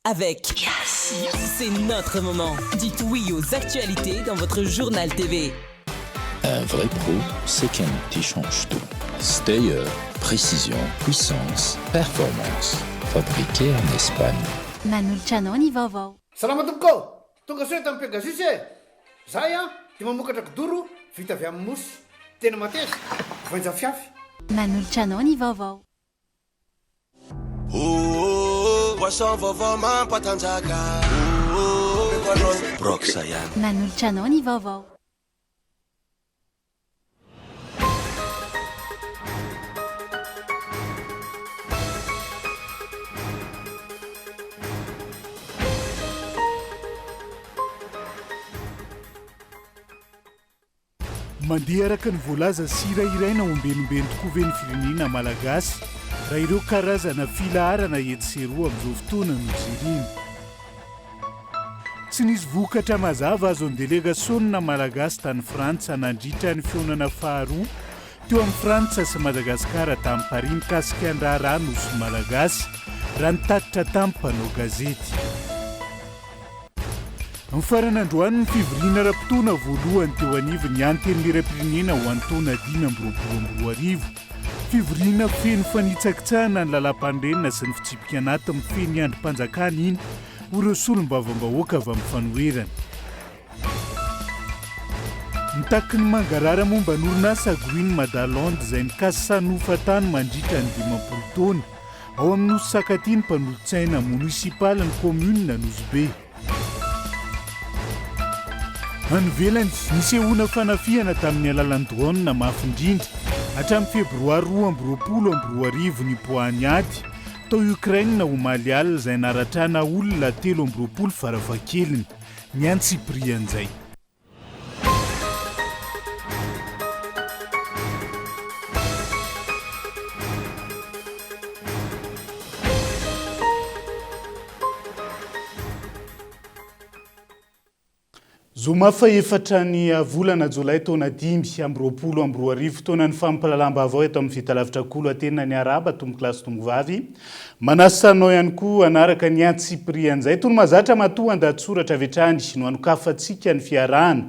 avec Yes. C'est notre moment. Dites oui aux actualités dans votre journal TV. Un vrai pro, c'est qu'un outil change tout. Stayer, précision, puissance, performance. Fabriqué en Espagne. Manoltranao vaovao. Salama tompoko, tonga soa tamin'ny Pegasus e. Zahay dia mamokatra kidoro vita avy amin'ny mosy. Tena mateza, voanja fiafy. Manoltranao vaovao. Poisson vaovao mampatanjaka. Broxa ihany. Manoltranao vaovao. mandeha araka ny voalaza sira iraina ombenombeny tokoa ve ny firenena malagasy raha ireo karazana filaharana etiseroa amin'izao fotoana no jerena. Tsy nisy vokatra mazava azo ny délégation malagasy tany Frantsa nandritra ny fionana faharoa teo amin'ny Frantsa sy Madagasikara tamin'ny Paris mikasika ny raharaha nosy malagasy raha nitatitra tamin'ny mpanao gazety. Ny farany androany ny fivoriana ra-potoana voalohany teo anivony anten'irem-pirenena ho an'ny taona 2024. Fivoriana feno fanitsakitsahana ny lalam-pandrenina sy ny fitsipika anaty amin'ny feny androm-panjakana iny ho ireo solom-bavam-bahoaka avy amin'ny fanoherana. Mitaky ny mangarara momba n'orinasa Green Madalande izay nikasy sanofa tany mandritra ny 20 taona ao amin'ny nosy Sakatiny mpanolontsaina munisipal ny commune Nosy. Anyvelany nisehoana fanafiana tamin'ny alalan'ny drone mafindrindra hatramin'ny febroary 2020 ny poany ady tao Ukraine ho Malial izay naratrana olona 13 farafahakeliny ny antsiprian'izay. Zoma fa efatra ny volana Jolay taona 2020 taona ny fampalalambavao eto amin'ny fitalavitra kolo atena ny araba tomoklasy tomovavy manasanao ihany koa anaraka ny antsiprian'izay tony mazatra matoa andatsoratra vetrany no anokafatsika ny fiarahana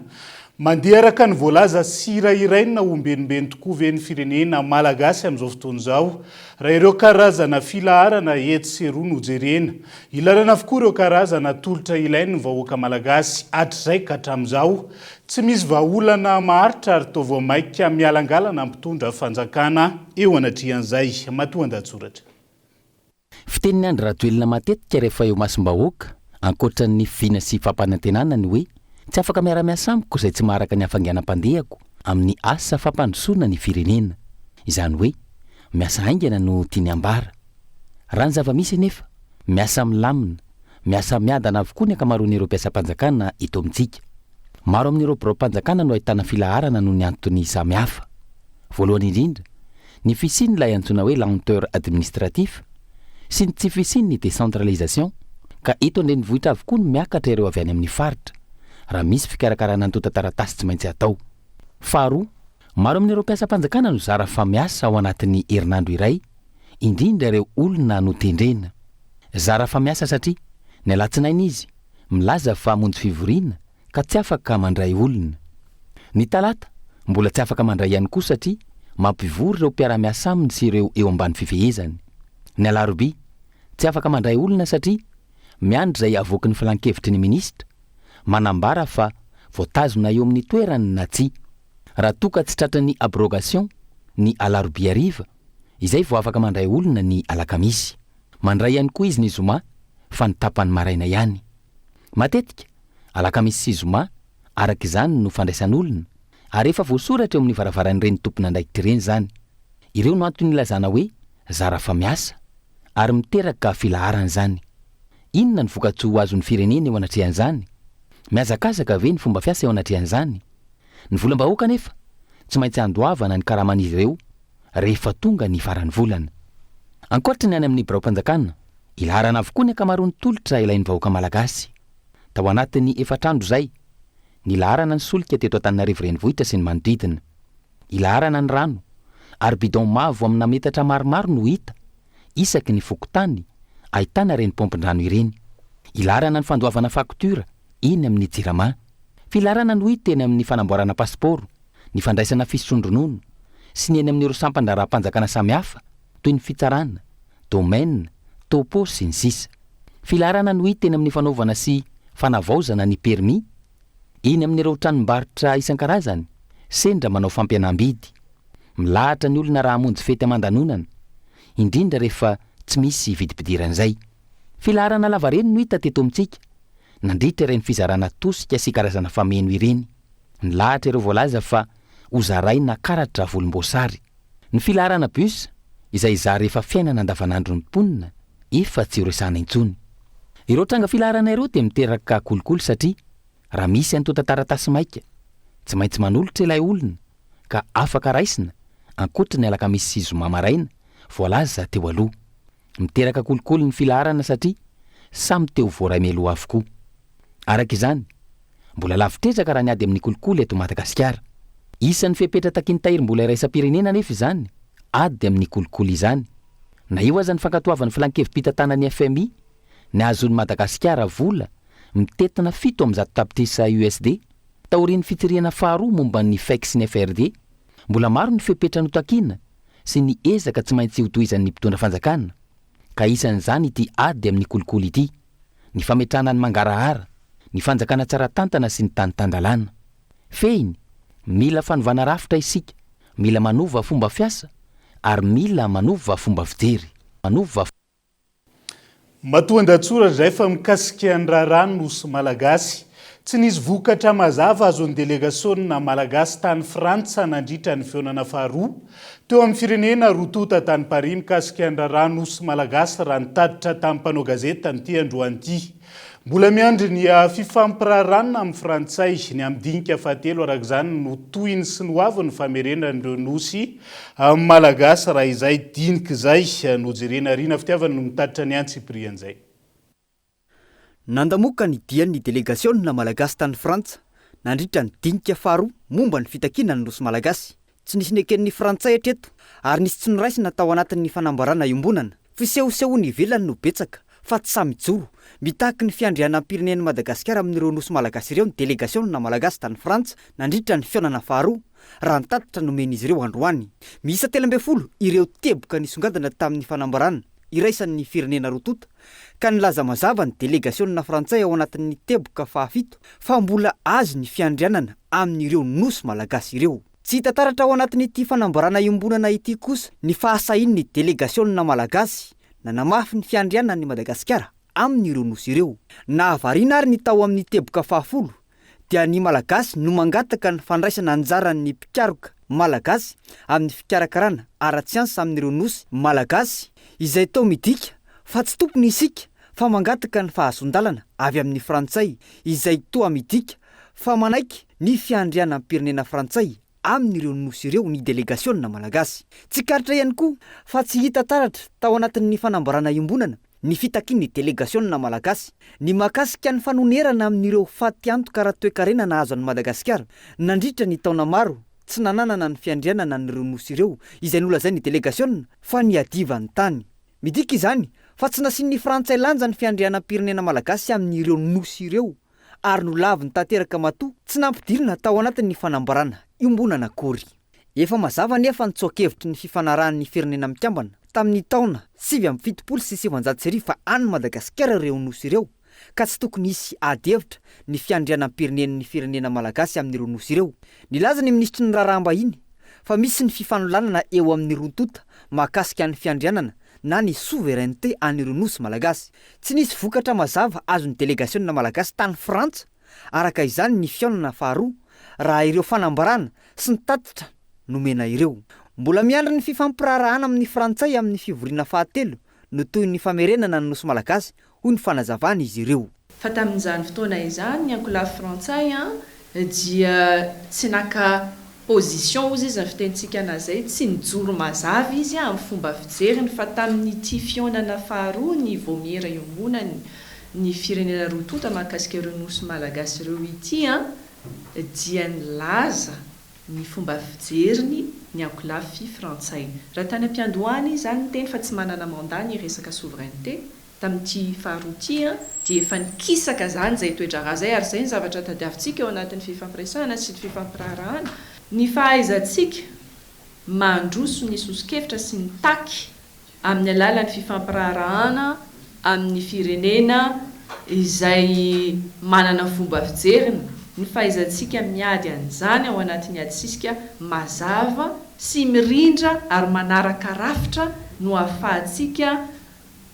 mandeha araka ny voalaza sira iraina ombenombeny tokoa ve ny firenena malagasy amin'izao fotoana izao raha ireo karazana filaharana etsy no jerena ilalana avokoa ireo karazana tolotra ilainy ny vahoaka malagasy hatrizay ka hatramin'izao tsy misy vahaolana maharitra ary toa vao maika mialangalana mpitondra fanjakana eo anatrian'izay matoa andatsoratra. Fitenin'ny andro ratoelina matetika rehefa eo masim-bahoaka ankoatran'ny vina sy fampanantenana ny hoe tsy afaka miara-miasa amiko izay tsy maharaka ny hafanganam-pandehako amin'ny asa fampandrosoana ny firenena. Izany hoe miasa haingana no tiany ambara. Raha ny zava-misy nefa miasa milamina, miasa miadana avokoa ny ankamaroan'ireo mpiasam-panjakana eto amintsika. Maro amin'ireo mpiasam-panjakana no ahitana filaharana no ny antony samihafa. Voalohany indrindra, ny fisiany ilay antsoina hoe lenteur administratif sy ny tsy fisiany ny décentralisation ka eto andrenivohitra avokoa no miakatra ireo avy any amin'ny faritra. Raha misy fikarakarana antota taratasy tsy maintsy atao. Faharoa, maro amin'ireo mpiasam-panjakana no zara fa miasa ao anatin'ny herinandro iray, indrindra ireo olona no tendrena. Zara fa miasa satria ny alatsinainy izy milaza fa hamonjy fivoriana ka tsy afaka mandray olona. Ny talata mbola tsy afaka mandray ihany koa satria mampivory ireo mpiara-miasa aminy sy ireo eo ambany fifehezany. Ny alarobia tsy afaka mandray olona satria miandry izay avoaky ny filan-kevitry ny minisitra manambara fa voatazona eo amin'ny toerany na tsy. Raha toka tsy tratran'ny abrogation ny alarobia ariva izay vao afaka mandray olona ny alakamisy. Mandray ihany koa izy ny zoma fa ny tapany maraina ihany. Matetika alakamisy sy zoma araka izany no fandraisan'olona ary efa voasoratra eo amin'ny varavaran'ireny tompon'andraikitra ireny zany. Ireo no antony ilazana hoe zara fa miasa ary miteraka filaharana izany. Inona ny vokatsoa azon'ny firenena eo anatrehan'izany? Miazakazaka ve ny fomba fiasa eo anatrehan'izany? Ny volam-bahoaka nefa tsy maintsy andoavana ny karaman'izy ireo rehefa tonga ny faran'ny volana. Ankoatra ny any amin'ny barao-panjakana, ilaharana avokoa ny ankamaroan'ny tolotra ilain'ny vahoaka malagasy. Tao anatin'ny efatrandro izay, ny ilaharana ny solika teto Antananarivo renivohitra sy ny manodidina, ilaharana ny rano ary bidon mavo amina metatra maromaro no hita isaky ny fokotany ahitana reny pompin-drano ireny. ilarana ny fandoavana faktura iny amin'ny jirama, filarana ny teny amin'ny fanamboarana pasiporo, ny fandraisana fisondronono sy ny eny amin'ireo sampandraram-panjakana samihafa toy ny fitsarana, domaine, topo sy ny sisa. Filarana ny teny amin'ny fanaovana sy fanavaozana ny permis iny amin'ireo tranombarotra isan-karazany, sendra manao fampianam-bidy, milahatra ny olona raha hamonjy fety aman-danonana, indrindra rehefa tsy misy vidim-pidiran'izay. Filarana lavareny no hita teto amintsika, nandritra ireny fizarana tosika sy karazana fameno ireny, ny lahatra ireo voalaza fa hozaraina karatra volomboasary. Ny filarana bus izay zary rehefa fiainana andavanandro ny mponina, efa tsy resana intsony. Ireo tranga filarana ireo dia miteraka kolokolo satria raha misy an'to taratasy maika, tsy maintsy manolotra ilay olona ka afaka raisina ankoatra ny alakamisy sy zoma maraina voalaza teo aloha. Miteraka kolokolo ny filarana satria samy teo voaray mialoha avokoa. Araka izany, mbola lavitrezaka raha niady amin'ny kolokolo eto Madagasikara. Isan'ny fepetra takin-tahiry mbola iraisam-pirenena nefa izany, ady amin'ny kolokolo izany. Na io aza ny fankatoavan'ny filan-kevim-pitantanan'ny FMI, ny azon'ny Madagasikara vola mitetina 700 tapitrisa USD, taorian'ny fitsiriana faharoa momba ny FEC sy ny FRD. Mbola maro ny fepetra notakiana sy ny ezaka tsy maintsy hotohizan'ny mpitondra fanjakana. Ka isan'izany ity ady amin'ny kolokolo ity, ny fametrana ny mangarahara, ny fanjakana tsara tantana sy ny tany-tandalana. Fehiny, mila fanovana rafitra isika, mila manova fomba fiasa, ary mila manova fomba fijery. Matoan-datsora zay fa mikasika ny raharaha nosy malagasy. Tsy nisy vokatra mazava azon'ny delegasaona malagasy tany Frantsa nandritra ny feonana faharoa teo amin'ny firenena rotota tany Paris mikasika ny raharaha nosy malagasy raha nitaditra tamin'ny mpanao gazeta ny ty androan'ity. Mbola miandry ny fifampiraranana amin'ny Frantsay ny amin'ny dinika fahatelo arak'izany no tohiny sy ny hoaviny famerenan'ireo nosy amin'ny malagasy raha izay dinika izay no jerena rina fitiavana no mitaditra ny antsiprian'izay. Nandamoka ny dian'ny delegasaona malagasy tany Frantsa nandritra ny dinika faharoa momba ny fitakiana ny nosy malagasy. Tsy nisy neken'ny Frantsay hatreto ary nisy tsy noraisina tao anatin'ny fanamboarana iombonana. Fisehosehoany ivelany no betsaka fa tsy samy joro mitaky ny fiandrianam-pirenen'i Madagasikara amin'ireo nosy malagasy ireo ny delegasaona malagasy tany Frantsa nandritra ny fiaonana faharoa raha nitatitra nomen'izy ireo androany. Miisa 13 ireo teboka nisongadina tamin'ny fanamboarana iraisan'ny firenena rotota ka nilaza mazava ny delegasaona Frantsay ao anatin'ny teboka fahafito fa mbola azo ny fiandrianana amin'ireo nosy malagasy ireo. Tsy hita taratra ao anatin'ity fanamboarana iombonana ity kosa ny fahasahin'ny delegasaona malagasy nanamafy ny fiandrianan'ny Madagasikara amin'ireo nosy ireo. Nahavariana ary ny tao amin'ny teboka fahafolo dia ny malagasy no mangataka ny fandraisana anjaran'ny mpikaroka malagasy amin'ny fikarakarana ara-tsiansa amin'ireo nosy malagasy izay tao midika fa tsy tokony isika fa mangataka ny fahasondalana avy amin'ny Frantsay izay toa midika fa manaiky ny fiandrianam-pirenena Frantsay amin'ireo nosy ireo ny delegasaona malagasy. Tsy karitra ihany koa fa tsy hita taratra tao anatin'ny fanamboarana iombonana ny fitakian'ny delegasaona malagasy ny makasika ny fanonerana amin'ireo fatiantoka ara-toekarena nahazo an'i Madagasikara nandritra ny taona maro tsy nananana ny fiandrianana n'ireo nosy ireo izay nolazay ny delegasaona fa ny adiva ny tany. Midika izany fa tsy nasian'ny Frantsay lanja ny fiandrianam-pirenena malagasy amin'ireo nosy ireo ary nolavy ny tanteraka matoa tsy nampidirina tao anatin'ny fanamboarana iombonana akory. Efa mazava nefa ny tsoakevitry ny fifanarahan'ny firenena mikambana tamin'ny taona 770 sy 700 fa any Madagasikara ireo nosy ireo ka tsy tokony hisy adevitra ny fiandrianam-pirenen'ny firenena malagasy amin'ireo nosy ireo. Nilaza ny ministry ny raharaham-bahiny fa misy ny fifanolanana eo amin'ny rotota mahakasika ny fiandrianana na ny souveraineté an'ireo nosy malagasy. Tsy nisy vokatra mazava azon'ny delegasaona malagasy tany Frantsa araka izany ny fiaonana faharoa raha ireo fanambarana sy ny tatitra nomena ireo. Mbola miandry ny fifampirarahana amin'ny Frantsay amin'ny fivoriana fahatelo no toy ny famerenana ny nosy malagasy hoy ny fanazavana izy ireo. Fa tamin'izany fotoana izany ny ankola Frantsay dia tsy naka position ozy izy ny fitentsika anazay tsy nijoro mazava izy amin'ny fomba fijeriny fa tamin'ity fiaonana faharoa ny vomiera iombonany ny firenena rotota mahakasika ireo nosy malagasy ireo ity dia nilaza ny fomba fijeriny ny ankolafy Frantsay. Raha tany am-piandohany izany ny teny fa tsy manana mandat ny resaka souveraineté tamin'ity faharoa ity dia efa nikisaka zany zay toedrara zay ary zay ny zavatra tadiavintsika eo anatin'ny fifampiresahana sy ny fifampirarahana ny fahaizantsika mandroso ny sosikevitra sy ny taky amin'ny alalan'ny fifampirarahana amin'ny firenena izay manana fomba fijeriny ny fahaizantsika miady an'izany ao anatin'ny adisisika mazava sy mirindra ary manaraka rafitra no ahafahantsika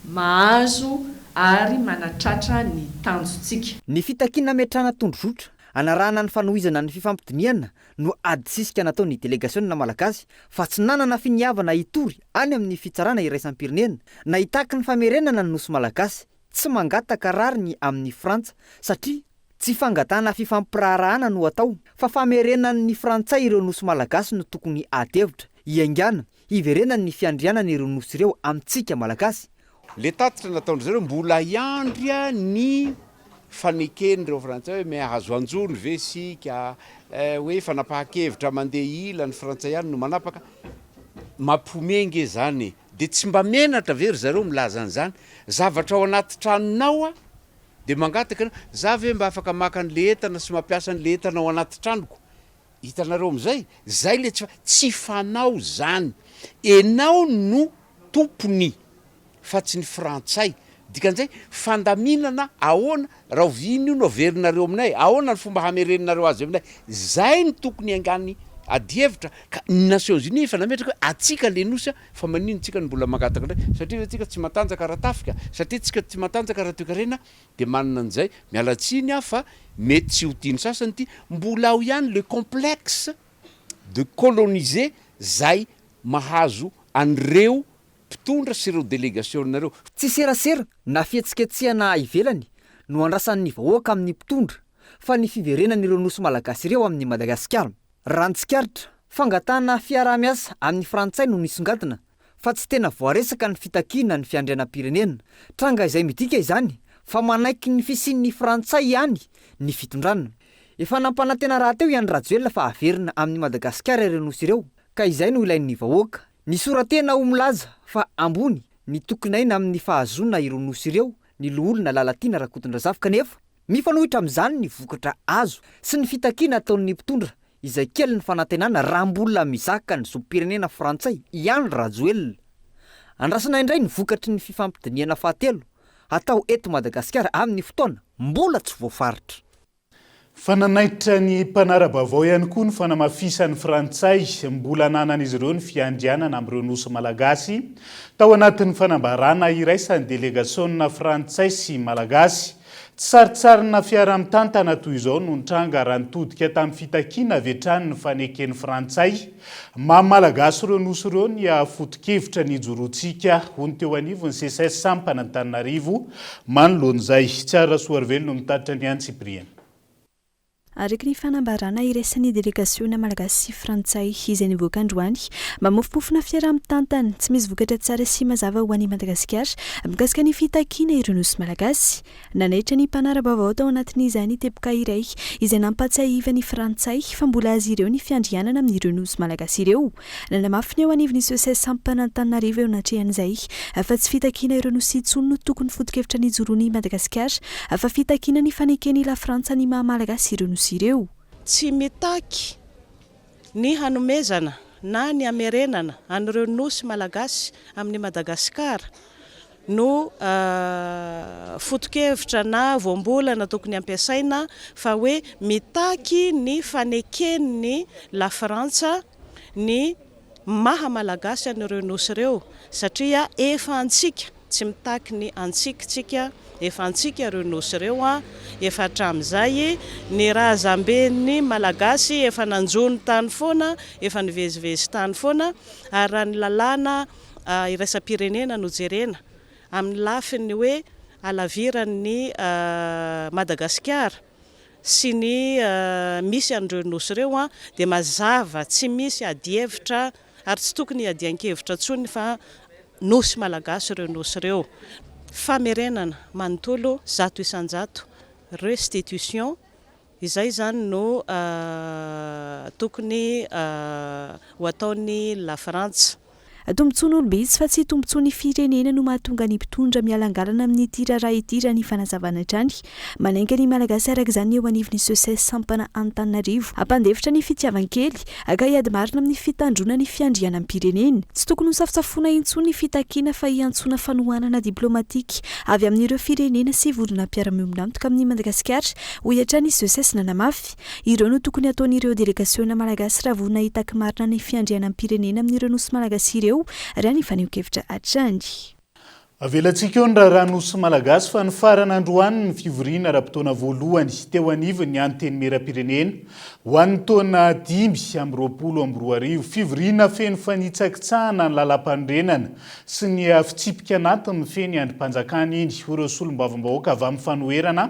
mahazo ary manatratra ny tanjontsika. Ny fitakiana metrana tondrozotra anarahana ny fanohizana ny fifampidiniana no adisisika nataon'ny delegationina malagasy fa tsy nanana finiavana hitory any amin'ny fitsarana iraisam-pirenena na hitaky ny famerenana ny nosy malagasy tsy mangataka rariny amin'ny Frantsa satria tsy fangatana fifampirarahana no atao fa famerenan'ny Frantsay ireo nosy malagasy no tokony atevitra hiaingana hiverenan'ny fiandrianana ireo nosy ireo amintsika malagasy. Le tatitra nataondry zareo mbola iandrya ny fanekeny reo Frantsay hoe mahazo anjony ve sika hoe fanapahan-kevitra mandeha ila ny Frantsay ihany no manapaka mampomenge zany de tsy mba menatra very zareo milaza an'izany zavatra ao anaty tranonao de mangataka za ve mba afaka maka an'le entana sy mampiasa an'le entana ao anaty tranoko hitanareo am'izay zay le tsy fanao zany enao no tompony fa tsy ny Frantsay dikan'izay fandaminana ahoana raha oviny io no averinareo aminay ahoana ny fomba hamereninareo azy aminay zay ny tokony angany adievitra ka ny Nations Unies fa nametraka hoe atsika le nosy fa manino tsika ny mbola mangataka ndray satria atsika tsy matanjaka raha tafika satria tsika tsy matanjaka raha toekarena de manana an'izay mialatsiny fa mety tsy ho tiany sasany ty mbola ao ihany le complexe de coloniser zay mahazo an'ireo mpitondra sy ireo délégationnareo tsy serasera na fihetsiketsihana ivelany no andrasan'ny vahoaka amin'ny mpitondra fa ny fiverenan'ireo nosy malagasy ireo amin'ny Madagasikara. Raha ny tsikaritra fangatana fiarah-miasa amin'ny Frantsay no nisongadina fa tsy tena voaresaka ny fitakiana ny fiandrianam-pirenena tranga izay midika izany fa manaiky ny fisian'ny Frantsay ihany ny fitondranana. Efa nampanantena raha teo ihany Rajoelina fa averina amin'ny Madagasikara ireo nosy ireo ka izay no ilain'ny vahoaka ny soratena ho milaza fa ambony ny tokony aina amin'ny fahazona ireo nosy ireo ny loholona lalatiana Rakotondrazafy kanefa mifanohitra amin'izany ny vokatra azo sy ny fitakiana ataon'ny mpitondra izay kely ny fanantenana raha mbola mizaka ny zom-pirenena Frantsay ihany Rajoelina. Andrasana indray ny vokatry ny fifampidiniana fahatelo atao eto Madagasikara amin'ny fotoana mbola tsy voafaritra. Fananaitra ny mpanara-baovao ihany koa ny fanamafisan'ny Frantsay mbola nanan'izy ireo ny fiandrianana amin'ireo nosy malagasy tao anatin'ny fanambarana iraisan'ny délégationna Frantsay sy malagasy. Tsaritsarina fiara-mitantana toy izao no nitranga raha nitodika tamin'ny fitakiana avetrany ny faneken'ny Frantsay malagasy ireo nosy ireo ny afoto-kevitra ny joroantsika hony teo anivony CSS sampana Antananarivo manoloan'izay tsara soarivelo no mitatitra ny Antsipriana. Araka ny fanambarana iraisan'ny délégationna malagasy sy Frantsay izay nivoaka androany mamofomofona fiara-mitantana tsy misy vokatra tsara sy mazava ho an'i Madagasikara mikasika ny fitakiana ireo nosy malagasy. Nanaitra ny mpanara-baovao tao anatin'izany teboka iray izay nampatsiahiva ny Frantsay fa mbola azy ireo ny fiandrianana amin'ireo nosy malagasy ireo. Nanamafy ny ao anivon'ny CSS sampana Antananarivo eo natrehan'izay fa tsy fitakiana ireo nosy intsony no tokony foto-kevitra ny joroan'i Madagasikara fa fitakiana ny fanekeny la Frantsa ny maha-malagasy ireo nosy ireo. Tsy mitaky ny hanomezana na ny amerenana an'ireo nosy malagasy amin'ny Madagasikara no foto-kevitra na voambolana tokony ampiasaina fa hoe mitaky ny fanekeny la Frantsa ny maha-malagasy an'ireo nosy ireo satria efa antsika tsy mitaky ny antsikitsika efa antsika ireo nosy ireo efa hatramin'izay ny razamben'ny malagasy efa nanjony tany foana efa nivezivezy tany foana ary raha ny lalàna iraisam-pirenena no jerena amin'ny lafiny hoe alaviran'ny Madagasikara sy ny misy an'ireo nosy ireo dia mazava tsy misy adievitra ary tsy tokony adian-kevitra tsony fa nosy malagasy ireo nosy ireo. Famerenana manontolo 100 isan-jato restitution izay zany no tokony ho ataon'ny la Frantsa. tombontsoan'olobetsy fa tsy tombontsoany firenena no mahatonga ny mpitondra mialangalana amin'ny tiraraha ity raha ny fanazavana trany manainga ny malagasy araka izany eo anivon'ny sosesy sampana Antananarivo ampandefitra ny fitiavan-kely ka hiady marina amin'ny fitandrona ny fiandriana amin'ny pirenena tsy tokony ho safosafona intsony ny fitakiana fa hiantsona fanohanana diplomatika avy amin'ireo firenena sy vorona mpiara-mionina amitoka amin'ny Madagasikara ho hiatrany sosesy nanamafy ireo no tokony ataon'ireo delegasiona malagasy raha vorona hitaka marina ny fiandriana amin'ny pirenena amin'ireo nosy malagasy ireo raha ny faneho-kevitra hatrany. Avelantsika eo ny rahanosy malagasy fa ny farany androany ny fivoriana raha-potoana voalohany teo anivony ny anteny mera-pirenena ho an'ny taona 2024 fivoriana feno fanitsakitsahana ny lalam-panorenana sy ny fitsipika anatiny feny andrim-panjakana iny ireo solom-bavam-bahoaka avy amin'ny fanoherana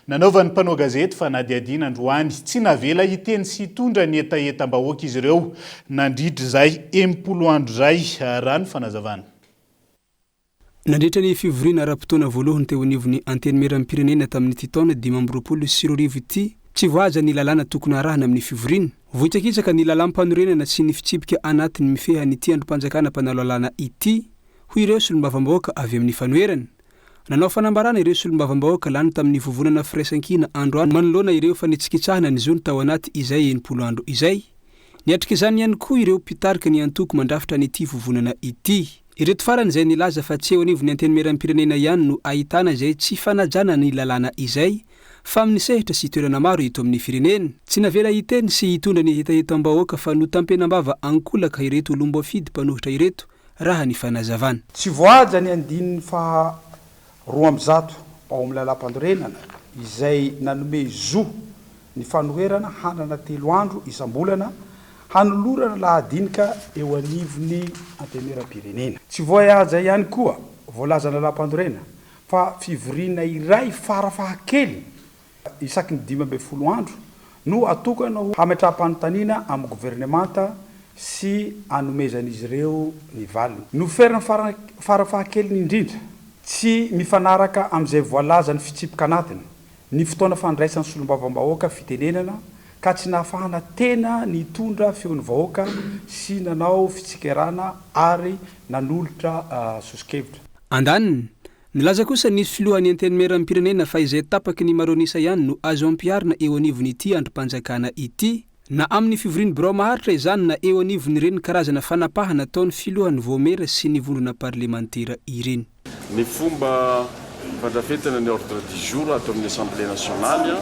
nanaovan'ny mpanao gazety fa nadiadiana androany tsy navela hiteny sy hitondra ny etaetam-bahoaka izy ireo nandridry zay 10 andro zay raha ny fanazavana. Nandritra ny fivoriana raha-potoana voalohany teo anivon'ny anteny mera-pirenena tamin'ity taona 2024 ity tsy voaja ny lalàna tokony arahana amin'ny fivoriana vohitsakitsaka ny lalam-panorenana sy ny fitsipika anatiny mifeha nyity androm-panjakana mpanalo lalàna ity ho ireo solombavam-bahoaka avy amin'ny fanoherana nanao fanambarana ireo solombavam-bahoaka lany tamin'ny vovonana firaisan-kina androany manoloana ireo fanitsikitsahana ny zony tao anaty izay 10 andro izay niatrika izany ihany koa ireo mpitarika ny antoko mandrafitra nyity vovonana ity. Ireto farany izay nilaza fa tsy eo anivon'ny anteny mera-pirenena ihany no ahitana izay tsy fanajana ny lalàna izay fa amin'ny sehatra sy toerana maro hito amin'ny firenena tsy navela hiteny sy hitondra ny etaetam-bahoaka fa no tampenambava ankolaka ireto olombo afidy mpanohitra ireto raha ny fanazavana. Tsy voaja ny andininy fa 200 ao amin'ny lalam-panorenana izay nanome zo ny fanoherana hanana 3 andro isam-bolana hanolorana lahadinika eo anivony anteny mera-pirenena. Tsy voaja ihany koa voalazana lalam-panorenana fa fivoriana iray farafahakely isaky ny 12 andro no atokana ho hametraham-panontaniana amin'ny gouvernemanta sy anomezan'izy ireo ny valiny. No ferana farafahakely indrindra tsy mifanaraka amin'izay voalaza ny fitsipika anatiny ny fotoana fandraisan'ny solombavam-bahoaka fitenenana ka tsy nahafahana tena nitondra feon'ny vahoaka sy nanao fitsikerana ary nanolotra sosikevitra. Andaniny nilaza kosa nisy filohan'ny anteny mera-pirenena fa izay tapaky ny maronisa ihany no azo ampiarina eo anivony ity androm-panjakana ity na amin'ny fivoriany birao maharitra izany na eo anivony ireny karazana fanapahana ataon'ny filohan'ny voamera sy ny vondrona parlemantera ireny. Ny fomba fandrafetana ny ordre du jour atao amin'ny assemblée nationale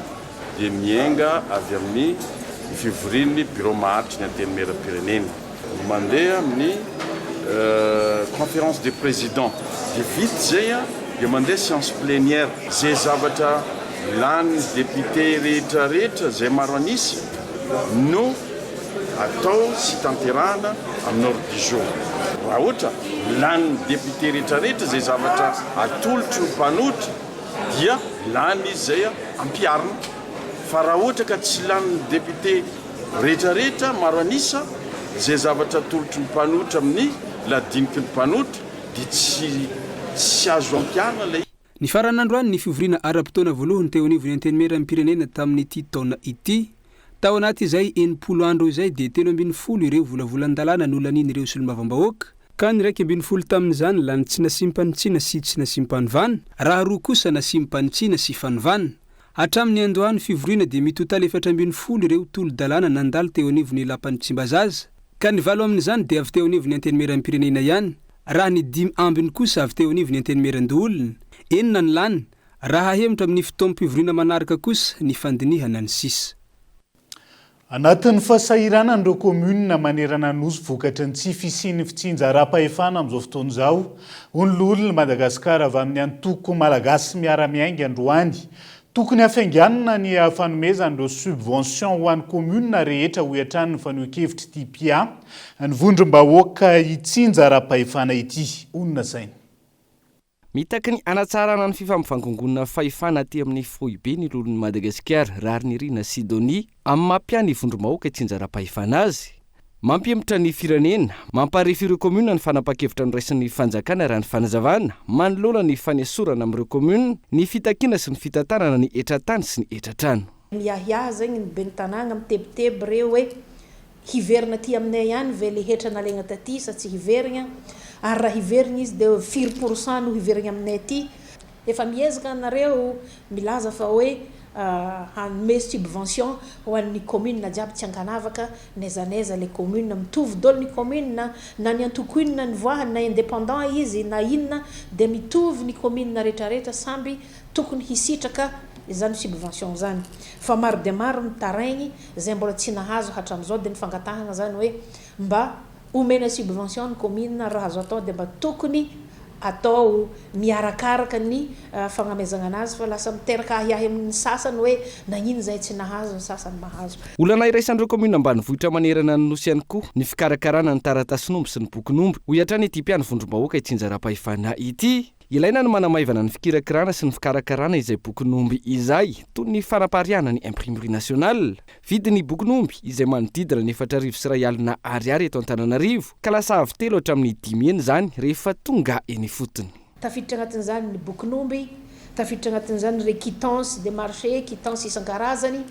dia mienga avy amin'ny fivoriany bureau maharitra ny anteny mera-pirenena mandeha amin'ny conférence des présidents dia vita zay dia mandeha séance plénière zay zavatra lany député rehetrarehetra zay maro anisy no atao sy tanterahana amin'ny ordre du jour. Raha ohatra lany député rehetrarehetra zay zavatra atolotro mpanohitra dia lany izy zay ampiarina fa raha ohatra ka tsy lany député rehetrarehetra maro anisa zay zavatra atolotro ny mpanohitra amin'ny ladiniky ny mpanohitra dia tsy azo ampiarina lay. Ny faran'androany ny fivoriana ara-potoana voalohany teo anivony anteny mera-pirenena tamin'ity taona ity tao anaty izay 10 andro izay dia 13 ireo volavolan-dalàna nolaniny ireo solombavam-bahoaka ka ny 12 tamin'izany lany tsy nasimpanitsina sy tsy nasimpanivana raha roa kosa nasimpanitsina sy fanovana. Hatramin'ny andohany fivoriana dia mitotala 410 ireo tolo-dalàna nandalo teo anivony lapan'ny Tsimbazaza ka ny 7 amin'izany dia avy teo anivony anteny mera-pirenena ihany raha ny 5 ambiny kosa avy teo anivony anteny mera-ndoolona 9 ny lany raha hemitra amin'ny fotoam-pivoriana manaraka kosa ny fandinihana ny sisa. Anatin'ny fasahirana ireo komuna manerana nosy vokatra ny tsy fisian'ny fitsinja ara-pahefana amin'izao fotoana izao ololona Madagasikara avy amin'ny antoko malagasy miara-miainga androany tokony hafainganina ny fanomezan'ireo subvention ho an'ny komuna rehetra ho hiatran'ny faneho-kevitra ity PIA ny vondrom-bahoaka hitsinja ara-pahefana ity onona saina. Mitaky ny anatsarana ny fifampivangongonana fahefana aty amin'ny foibe ny lolon'ny Madagasikara rary ny Rina Sidonie amin'ny mampiany vondrom-bahoaka hitsinja ara-pahefana azy. Mampihemitra ny firenena, mamparefy ireo komuna ny fanapa-kevitra niraisin'ny fanjakana raha ny fanazavana, manoloana ny fanesorana amin'ireo komuna, ny fitakiana sy ny fitantanana ny etratany sy ny etratrano. Miahiahy zegny ny ben'ny tanàna mitebiteby reo hoe hiverina ty aminay ihany ve le hetra nalegna taty sa tsy hiverigna ary raha hiverigna izy de 4% no hiverigna aminay aty efa miezaka anareo milaza fa hoe hanome subvention ho an'ny commune jiaby tsy ankanavaka nezaneza le commune mitovy dolo ny commune na ny antokoinina ny voahany na indépendant izy na inona de mitovy ny commune rehetrarehetra samby tokony hisitraka zany subvention zany fa maro de maro mitaraigny zay mbola tsy nahazo hatram'izao de nifangatahana zany hoe mba omena subvention ny commune raha azo atao de mba tokony atao miarakaraka ny fagnamezagna anazy fa lasa miteraka ahiahy amin'ny sasany hoe nagnino zay tsy nahazo ny sasany mahazo olana iraisandreo commune ambanivohitra manerana ny nosy ihany koa ny fikarakarana ny taratasin'omby sy ny bokin'omby ho iatrany ity mpiano vondrom-bahoaka itsinjara-pahefana ity ilaina ny manamaivana ny fikirakirana sy ny fikarakarana izay bokin'omby izay toy ny fanapariana ny imprimerie nationale vidiny bokin'omby izay manodidina ny 4,000 ariary eto Antananarivo ka lasa avy telo hatramin'ny 5 eny zany rehefa tonga eny fotony tafiditra agnatin'izany ny bokin'omby tafiditra agnatin'izany re quittance de marché quittance isan-karazany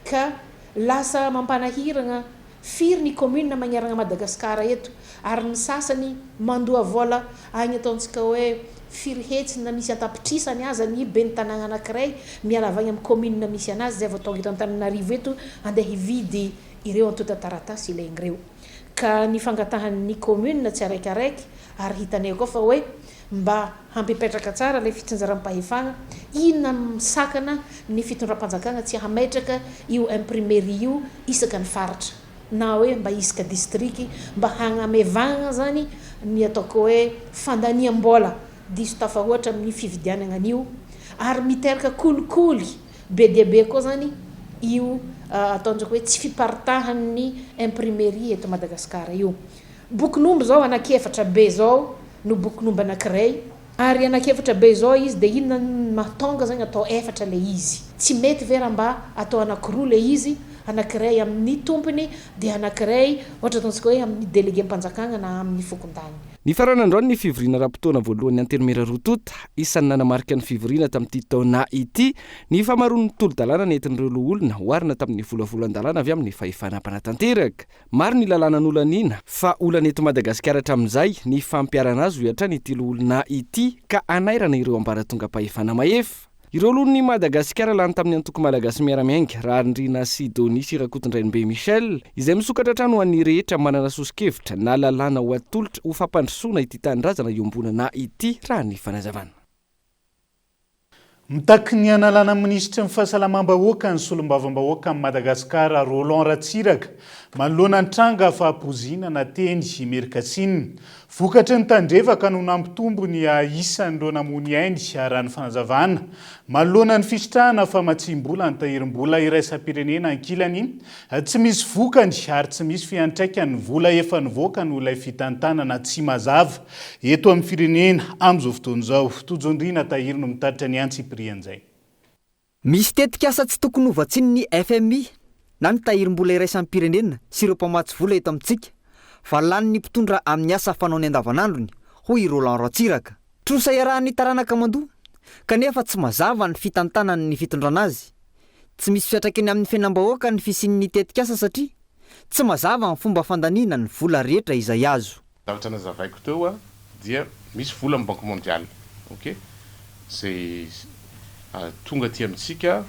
ka lasa mampanahiragna firy ny commune magneragna Madagasikara eto ary ny sasany mandoa vola agny ataontsika hoe firy hetsy na misy atapitrisany azany be ny tanàgna anankiray miala avy agny amin'ny commune misy anazy zay vao tonga eto Antananarivo eto andeha hividy ireo antota taratasy ilaigny reo ka ny fangatahan'ny commune tsy araikaraiky ary hitanay koa fa hoe mba hampipetraka tsara le fitsinjaram-pahefagna inona misakana ny fitondram-panjakana tsy hametraka io imprimerie io isaka ny faritra na hoe mba isaka district mba hagnamevagna zany ny ataoko hoe fandaniam-bola diso tafahoatra amin'ny fividianana an'io ary miteraka kolikoly be dia be koa zany io ataontsika hoe tsy fiparitahan'ny imprimerie eto Madagasikara io bokin'omby zao anankiefatra be zao no bokin'omby anankiray ary anankiefatra be zao izy de inona mahatonga zany atao efatra le izy tsy mety vera mba atao anankiroa le izy anankiray amin'ny tompony de anankiray ohatra ataontsika hoe amin'ny délégué mpanjakana na amin'ny fokon-tany ny faranandroany ny fivoriana raha-potoana voalohany antenimera rotota isan'ny nanamarika ny fivoriana tamin'ity taona ity ny famaroan'ny tolo-dalàna nentin'ireo loholona hoarina tamin'ny volavolan-dalàna avy amin'ny fahefana-panatanteraka maro ny lalànan'olanina fa olana eto Madagasikara hatramin'izay ny fampiarana azy ho iatrany ity loholona ity ka anairana ireo ambaratonga pahefana maefa ireo lohan'ny Madagasikara lany tamin'ny antoko malagasy miaramiainga raha rindrina Sidonie sy Rakotondrainimbe Michel izay misokatra hatrany ho an'ny rehetra manana sosikevitra na lalàna ho atolotra ho fampandrosoana ity tanindrazana iombonana ity raha ny fanazavana mitaky ny analana ministra ny fahasalamam-bahoaka ny solombavam-bahoaka amin'ny Madagasikara Roland Ratsiraka manoloana ny tranga fahampozina na teny Merikasiny vokatra ny tandrevaka no nampitombo ny isan'ireo namony ainy raha ny fanazavana manoloana ny fisitrahana fa matsimbola ny tahirim-bola iraisam-pirenena ankilany tsy misy vokany ary tsy misy fiantraikany vola efa nivoaka no ilay fitantanana tsy mazava eto amin'ny firenena amin'izao fotoana izao tojondraina tahiry no mitaritra ny antsiprian'izay misy tetika asa tsy tokony hovatsiny ny FMI na ny tahirim-bola iraisampirenena sy ireo mpamatsy vola eto amintsika fa lany ny mpitondra amin'ny asa fanaony andavanandrony hoy Roland Ratsiraka trosa iarahan'ny taranaka mandoa kanefa tsy mazava ny fitantanany ny fitondrana azy tsy misy fiatraikany amin'ny fiainam-bahoaka ny fisian'ny tetika asa satria tsy mazava ny fomba fandaniana ny vola rehetra izay azo zavatra nazavaiko teo dia misy vola amin'ny Banque mondiale ok c'est tonga aty amintsika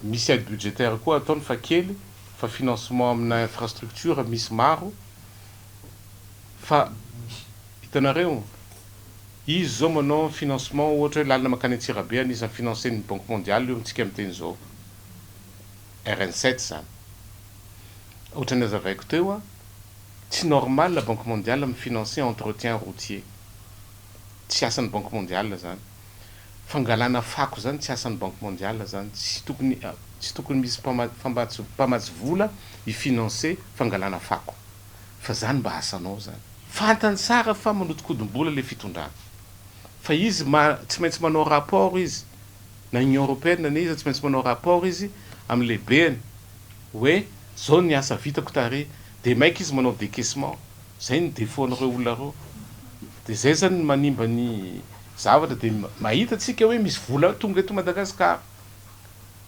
misy aide budgétaire koa ataony fa kely fa financement amina infrastructure misy maro fa hitanareo izy zao manao financement ohatra hoe lalina makany Antsirabe anisany financen'ny Banque mondiale io amintsika amin'ny teny zao RN7 zany ohatra ny azavaiko teo tsy normal la Banque mondiale mifinancer entretien routier tsy asan'ny Banque mondiale zany fangalana fako zany tsy asan'ny Banque mondiale zany tsy tokony misy mpamatsy vola ifinancer fangalana fako fa zany mba asanao zany fantany tsara fa manodikodim-bola le fitondrana fa izy tsy maintsy manao rapport izy na Union européenne na izy tsy maintsy manao rapport izy amin'ny lehibeany hoe zao ny asa vitako tare de maiky izy manao décaissement zay ny défaut-n'ireo olona reo de zay zany manimba ny zavatra de mahita tsika hoe misy vola tonga eto Madagasikara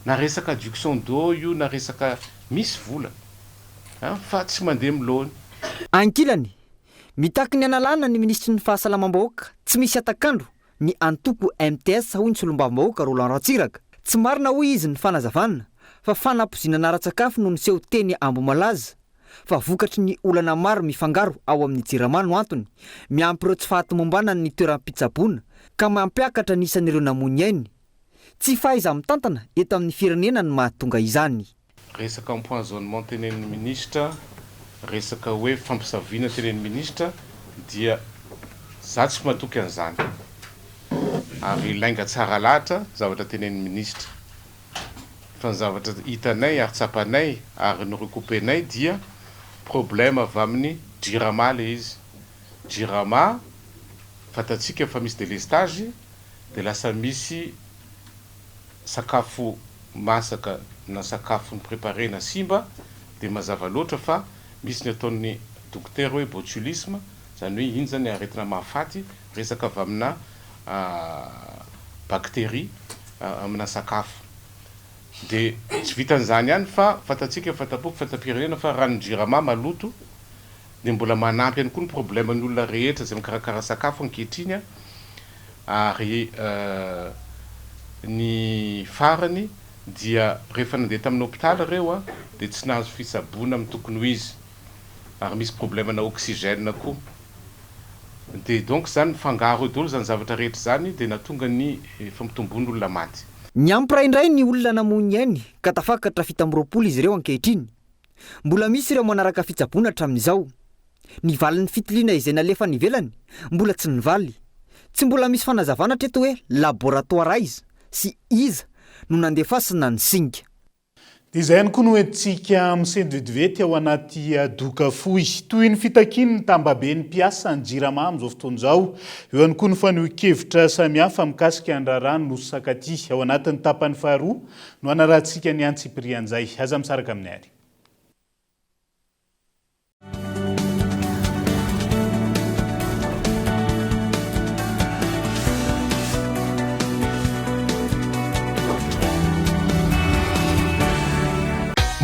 na resaka adduction d'eau io na resaka misy vola fa tsy mandeha milohany ankilany mitaky ny analana ny ministry ny fahasalamam-bahoaka tsy misy atakandro ny antoko MTS hoy ny solombavambahoaka Roland Ratsiraka tsy marina hoy izy ny fanazavana fa fanampozinana ara-tsakafo no niseho teny Ambomalaza fa vokatry ny olana maro mifangaro ao amin'ny jirama no antony miampy ireo tsy fahatomombanana ny toeram-pitsaboana ka mampiakatra nisan'ireo namony ainy tsy faiza mitantana eto amin'ny firenena ny mahatonga izany resaka empoisonnement tenen'ny ministra resaka hoe fampisaviana tenen'ny ministra dia za tsy matoky an'izany ary ilainga tsara lahatra zavatra tenen'ny ministra fa ny zavatra hitanay ary tsapanay ary norekopenay dia problème avy amin'ny jirama le izy jirama fatatsika fa misy délestage de lasa misy sakafo masaka na sakafo préparé na simba de mazava loatra fa misy ny ataon'ny docteur hoe botulisme zany hoe iny zany aretina mahafaty resaka avy amina bactérie amina sakafo de tsy vitan'izany ihany fa fatatsika fatapoky fatapirenena fa ranon-jirama maloto de mbola manampy ihany koa ny problème ny olona rehetra zay mikarakara sakafo ankehitriny ary ny farany dia rehefa nandeha tamin'ny hôpitaly reo de tsy nahazo fitsaboana amin'ny tokony ho izy ary misy problème na oxygène koa de donc zany fangaro dolo zany zavatra rehetra zany de natonga ny fampitomboany olona maty ny ampiraindray ny olona namony ainy ka tafakatra fita amby roapolo izy ireo ankehitriny mbola misy ireo manaraka fitsaboana hatramin'izao ny valin'ny fitiliana izay nalefa nivelany mbola tsy nivaly tsy mbola misy fanazavana treto hoe laboratoire izy sy iza no nandefasina ny singa dia izay ihany koa no entsika misendivetivety ao anaty doka fohy toy ny fitakiany ny tambabe ny mpiasa ny jirama amin'izao fotoana izao eo ihany koa ny fanehoan-kevitra samihafa mikasika ny raharano nosy sakaty ao anatin'ny tapany faharoa no anarahantsika ny antsiprian'izay aza misaraka amin'ny ary